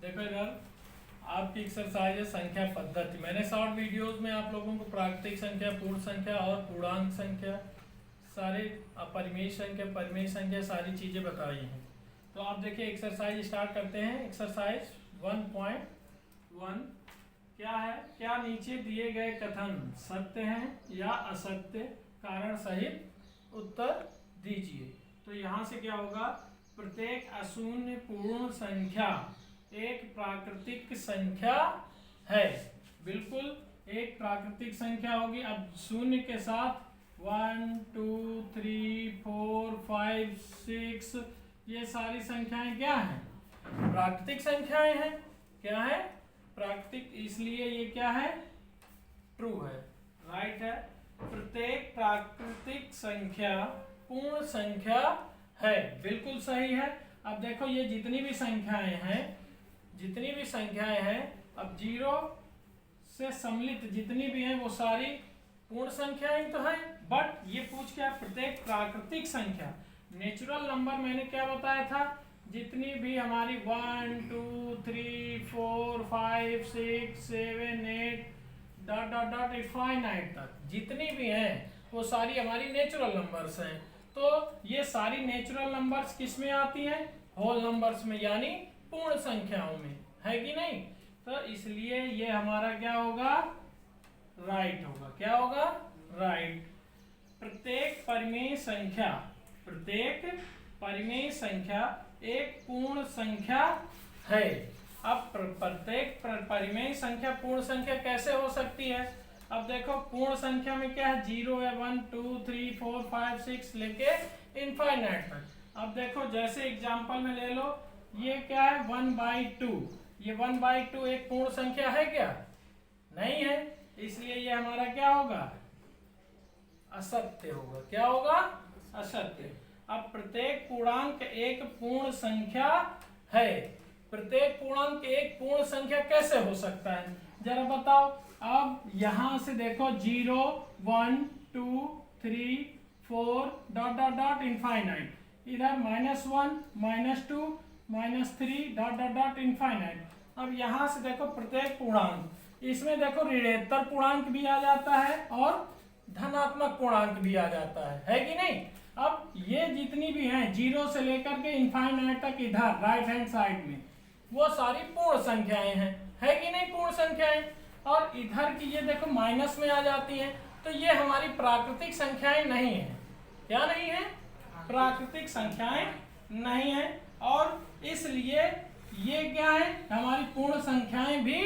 देखो इधर आपकी एक्सरसाइज है संख्या पद्धति। मैंने शॉर्ट वीडियोस में आप लोगों को प्राकृतिक संख्या, पूर्ण संख्या और पूर्णांक संख्या, सारे अपरिमेय संख्या, परिमेय संख्या, सारी चीजें बताई हैं। तो आप देखिए एक्सरसाइज स्टार्ट करते हैं। एक्सरसाइज 1.1 क्या है? क्या नीचे दिए गए कथन सत्य हैं या असत्य? कारण सहित उत्तर दीजिए। तो यहाँ से क्या होगा? प्रत्येक अशून्य पूर्ण संख्या एक प्राकृतिक संख्या है। बिल्कुल एक प्राकृतिक संख्या होगी। अब शून्य के साथ 1 2 3 4 5 6 ये सारी संख्याएं क्या हैं? प्राकृतिक संख्याएं हैं। क्या है? प्राकृतिक, इसलिए ये क्या है? ट्रू है, राइट है। प्रत्येक प्राकृतिक संख्या पूर्ण संख्या है, बिल्कुल सही है। अब देखो ये जितनी भी संख्याएं हैं, अब 0 से सम्मिलित जितनी भी हैं वो सारी पूर्ण संख्याएं तो हैं। बट ये पूछ क्या? प्रत्येक प्राकृतिक संख्या, नेचुरल नंबर मैंने क्या बताया था? जितनी भी हमारी 1 2 3 4 5 6 7 8 डॉट डॉट डॉट इनफाइनाइट तक जितनी भी हैं वो सारी हमारी नेचुरल नंबर्स हैं। तो ये सारी नेचुरल नंबर्स किस में आती हैं? होल नंबर्स में, यानी पूर्ण संख्याओं में, है कि नहीं? तो इसलिए ये हमारा क्या होगा? राइट होगा। क्या होगा? राइट। प्रत्येक परिमेय संख्या एक पूर्ण संख्या है। अब प्रत्येक परिमेय संख्या पूर्ण संख्या कैसे हो सकती है? अब देखो पूर्ण संख्या में क्या है? 0 है, 1 2 3 4 5 6 लेके इनफाइनाइट तक। अब देखो जैसे एग्जांपल में ले लो, ये क्या है? 1/2। ये 1/2 एक पूर्ण संख्या है क्या? नहीं है, इसलिए ये हमारा क्या होगा? असत्य होगा। क्या होगा? असत्य। अब प्रत्येक पूर्णांक एक पूर्ण संख्या है। प्रत्येक पूर्णांक एक पूर्ण संख्या कैसे हो सकता है? जरा बताओ। अब यहां से देखो 0 1 2 3 4 डॉट डॉट डॉट इनफाइनाइट, इधर -1 -2 -3 डॉट डॉट डॉट इनफाइनाइट। अब यहां से देखो प्रत्येक पूर्णांक, इसमें देखो ऋणात्मक पूर्णांक भी आ जाता है और धनात्मक पूर्णांक भी आ जाता है कि नहीं? अब ये जितनी भी हैं 0 से लेकर के इनफाइनाइट तक इधर राइट हैंड साइड में, वो सारी पूर्ण संख्याएं हैं, है कि नहीं? पूर्ण संख्याएं। और इधर की ये देखो माइनस में आ जाती हैं, तो ये हमारी प्राकृतिक संख्याएं नहीं है। क्या नहीं है? प्राकृतिक संख्याएं नहीं है, और इसलिए ये क्या है? हमारी पूर्ण संख्याएं भी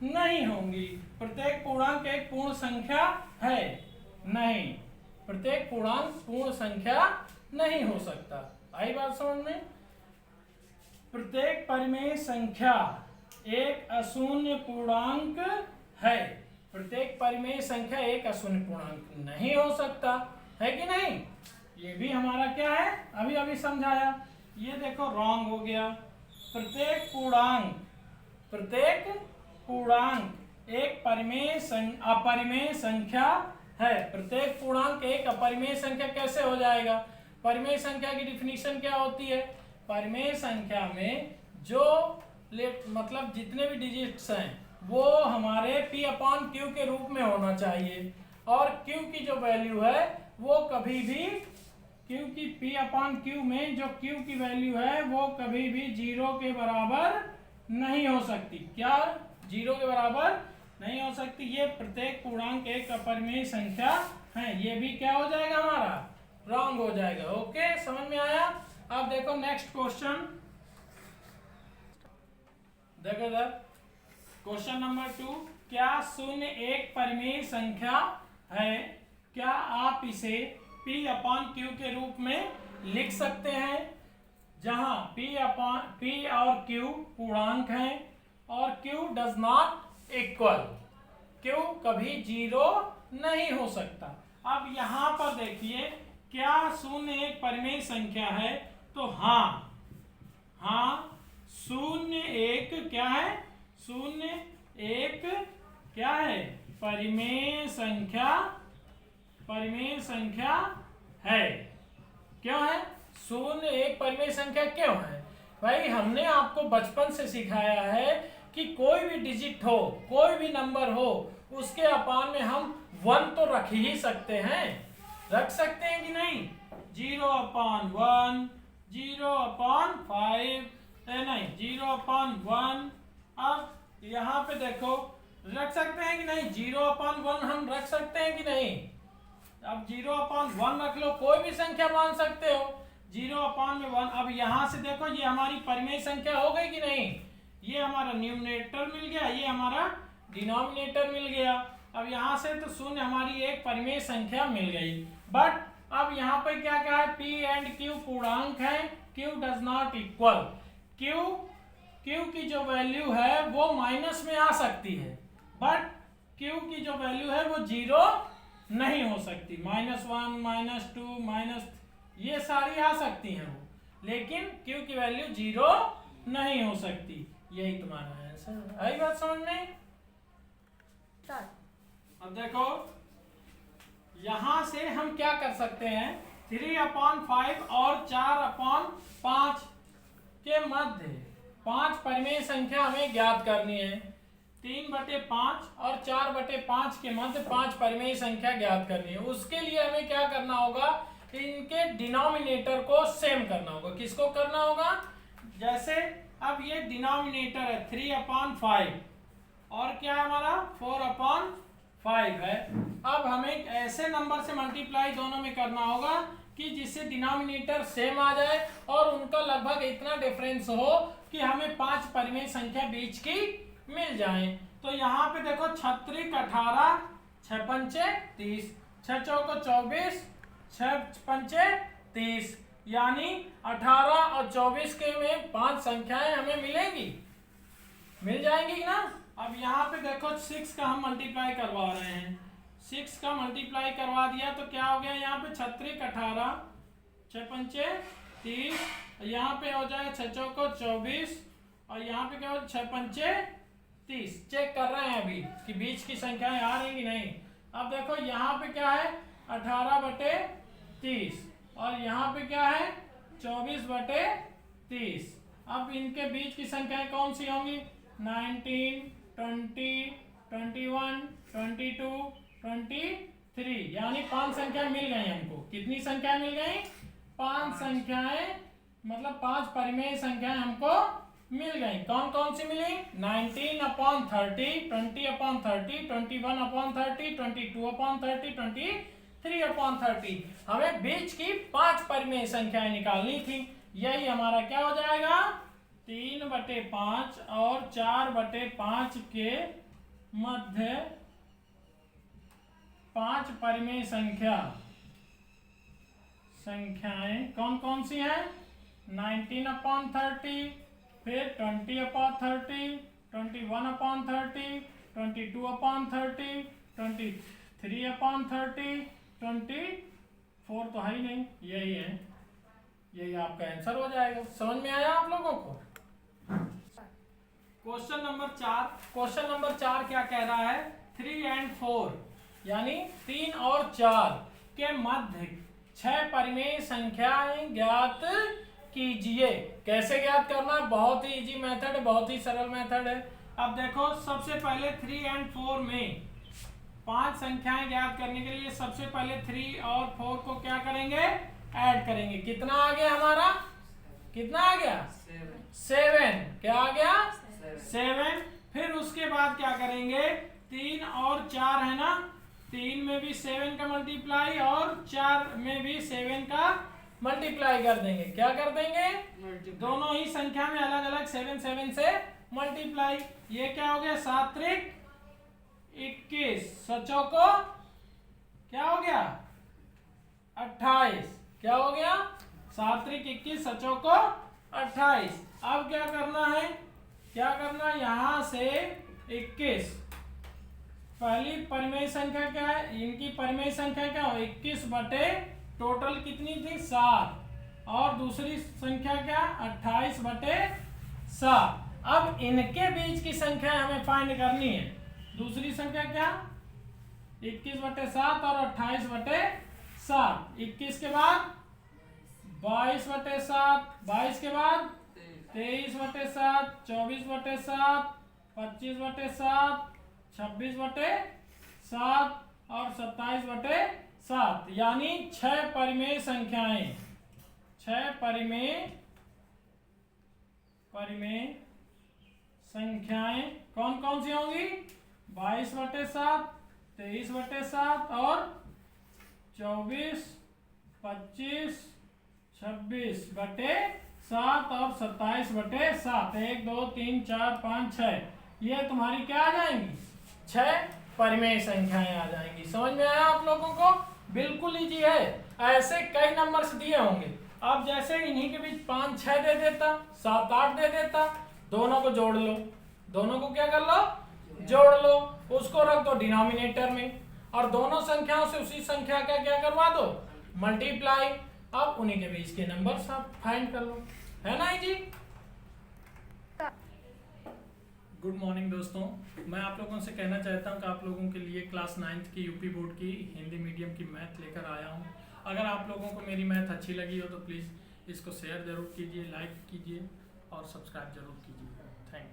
नहीं होंगी। प्रत्येक पूर्णांक एक पूर्ण संख्या है नहीं, प्रत्येक पूर्णांक पूर्ण संख्या नहीं हो सकता। आई बात समझ में? प्रत्येक परिमेय संख्या एक अशून्य पूर्णांक है। प्रत्येक परिमेय संख्या एक अशून्य पूर्णांक नहीं हो सकता, है कि नहीं? ये भी हमारा क्या है? अभी अभी समझाया। ये देखो रॉन्ग हो गया। प्रत्येक पूर्णांक एक अपरिमेय संख्या है। प्रत्येक पूर्णांक एक अपरिमेय संख्या कैसे हो जाएगा? परिमेय संख्या की डिफिनीशन क्या होती है? परिमेय संख्या में जो मतलब जितने भी डिजिट्स हैं वो हमारे P/Q के रूप में होना चाहिए, और Q की जो वैल्यू है वो कभी भी, क्योंकि P/Q में जो Q की वैल्यू है वो कभी भी 0 के बराबर नहीं हो सकती। क्या? 0 के बराबर नहीं हो सकती। ये प्रत्येक पूर्णांक एक अपरिमेय संख्या है। ये भी क्या हो जाएगा? हमारा रॉन्ग हो जाएगा। ओके, समझ में आया? अब देखो नेक्स्ट क्वेश्चन, देखो इधर क्वेश्चन नंबर 2। क्या 0 एक परिमेय संख्या है? क्या आप इसे P/Q के रूप में लिख सकते हैं, जहां P और Q पूर्णांक हैं और Q does not equal, Q कभी 0 नहीं हो सकता। अब यहां पर देखिए, क्या 0 एक परिमेय संख्या है? तो हाँ 0 एक क्या है? 0 एक क्या है? परिमेय संख्या है। क्यों है? 0 एक परिमेय संख्या क्यों है? भाई हमने आपको बचपन से सिखाया है कि कोई भी डिजिट हो, कोई भी नंबर हो, उसके अपान में हम 1 तो रख ही सकते हैं। रख सकते हैं कि नहीं? 0/1, 0/5, नहीं 0/1। अब यहाँ पे देखो, रख सकते हैं कि नहीं? 0/1 हम रख सकते हैं कि नहीं? अब 0/1 रख लो, कोई भी संख्या मान सकते हो। 0/1। अब यहां से देखो, ये हमारी परिमेय संख्या हो गई कि नहीं? ये हमारा न्यूमरेटर मिल गया, ये हमारा डिनोमिनेटर मिल गया। अब यहां से तो शून्य हमारी एक परिमेय संख्या मिल गई। बट अब यहाँ पे क्या क्या है? P एंड Q पूर्णांक है। Q does not equal. Q की जो वैल्यू है वो माइनस में आ सकती है, बट Q की जो वैल्यू है वो 0 नहीं हो सकती। -1, -2, ये सारी आ सकती हैं वो, लेकिन Q की वैल्यू 0 नहीं हो सकती। यही तुम्हारा आंसर। आई बात समझ में? अब देखो, यहां से हम क्या कर सकते हैं? 3/5 और 4/5 के मध्य 5 परिमेय संख्या हमें ज्ञात करनी है। 3/5 और 4/5 के मध्य 5 परिमेय संख्या ज्ञात करनी है। उसके लिए हमें क्या करना होगा? इनके डिनोमिनेटर को सेम करना होगा। किसको करना होगा? जैसे अब ये डिनोमिनेटर है 3/5 और क्या है हमारा? 4/5 है। अब हमें ऐसे नंबर से मल्टीप्लाई दोनों में करना होगा कि जिससे डिनोमिनेटर सेम आ जाए और उनका लगभग इतना डिफरेंस हो कि हमें 5 परिमेय संख्या बीच की मिल जाए। तो यहाँ पे देखो, 36 18, 6 पंचे 30, 6 चौको 24, 6 पंचे 30, यानी 18 और 24 के में 5 संख्याएं हमें मिलेंगी, मिल जाएंगी ना? अब यहाँ पे देखो, 6 का हम मल्टीप्लाई करवा रहे हैं। 6 का मल्टीप्लाई करवा दिया तो क्या हो गया? यहाँ पे 36 18, 6 पंचे 30, यहाँ पे हो जाएगा 6 चौको 24 और यहाँ पे क्या हो? 6 पंचे 30। चेक कर रहे हैं अभी कि बीच की संख्याएं आ रही कि नहीं। अब देखो, यहाँ पे क्या है? 18/30 और यहाँ पे क्या है? 24/30। अब इनके बीच की संख्याएं कौन सी होंगी? 19, 20, 21, 22, 23, यानी 5 संख्याएं मिल गई हमको। कितनी संख्याएं मिल गई? 5 संख्याएं, मतलब 5 परिमेय संख्याएं हमको मिल गई। कौन कौन सी मिली? 19/30, 20/30, 21/30, 22/30, 23/30। हमें बीच की 5 परिमेय संख्याएं निकालनी थी। यही हमारा क्या हो जाएगा? 3/5 और 4/5 के मध्य 5 परिमेय संख्याएं कौन कौन सी हैं? 19/30, फिर 20/30, 21/30, 22/30, 23/30, 24 तो है ही नहीं। यही है, यही आपका आंसर हो जाएगा। समझ में आया आप लोगों को? Question number 4। क्वेश्चन नंबर 4 क्या कह रहा है? 3 और 4 यानी 3 और 4 के मध्य 6 परिमेय संख्याएं ज्ञात कीजिए। कैसे ज्ञात करना है? बहुत ही इजी मेथड है, बहुत ही सरल मेथड है। अब देखो, सबसे पहले 3 और 4 में 5 संख्याएं ज्ञात करने के लिए सबसे पहले 3 और 4 को क्या करेंगे? ऐड करेंगे। कितना आ गया हमारा? कितना आ गया? 7। क्या आ गया? 7। फिर उसके बाद क्या करेंगे? 3 और 4 है ना, 3 में भी 7 का मल्टीप्लाई और 4 में भी 7 का मल्टीप्लाई कर देंगे। क्या कर देंगे? दोनों ही संख्या में अलग अलग 7 7 से मल्टीप्लाई। ये क्या हो गया? 7 त्रिक 21, 7 चौको क्या हो गया? 28। क्या हो गया? 7 त्रिक 21, 7 चौको 28। अब क्या करना है? क्या करना? यहां से 21, पहली परिमेय संख्या क्या है? इनकी परिमेय संख्या क्या हो? 21 बटे टोटल कितनी थी? 7। और दूसरी संख्या क्या? 28 बटे 7। अब इनके बीच की संख्या हमें फाइंड करनी है। दूसरी संख्या क्या? 21 बटे 7 और 28 बटे 7। 21 के बाद 22 बटे 7, 22 के बाद 23/7, 24/7, 25/7, 26/7 और 27/7, यानी 6 परिमेय संख्याएं। 6 परिमेय संख्याएं कौन कौन सी होंगी? 22/7, 23/7 और 24, 25, 26/7 और 27/7। 1 2 3 4 5 6, ये तुम्हारी क्या आ जाएंगी? 6 परिमेय संख्याएं आ जाएंगी। समझ में आया आप लोगों को? बिल्कुल इजी है। ऐसे कई नंबर्स दिए होंगे, आप जैसे इन्हीं के बीच 5 6 दे देता, 7 8 दे देता, दोनों को जोड़ लो। दोनों को क्या कर लो? जोड़ लो। उसको रख दो डिनोमिनेटर में, और दोनों संख्याओं से उसी संख्या का क्या करवा दो? मल्टीप्लाई। अब उन्हीं के बीच के नंबर सब फाइंड कर लो। है ना जी? गुड मॉर्निंग दोस्तों, मैं आप लोगों से कहना चाहता हूं कि आप लोगों के लिए क्लास 9th की यूपी बोर्ड की हिंदी मीडियम की मैथ लेकर आया हूं। अगर आप लोगों को मेरी मैथ अच्छी लगी हो तो प्लीज़ इसको शेयर ज़रूर कीजिए, लाइक कीजिए और सब्सक्राइब ज़रूर कीजिए। Thank you.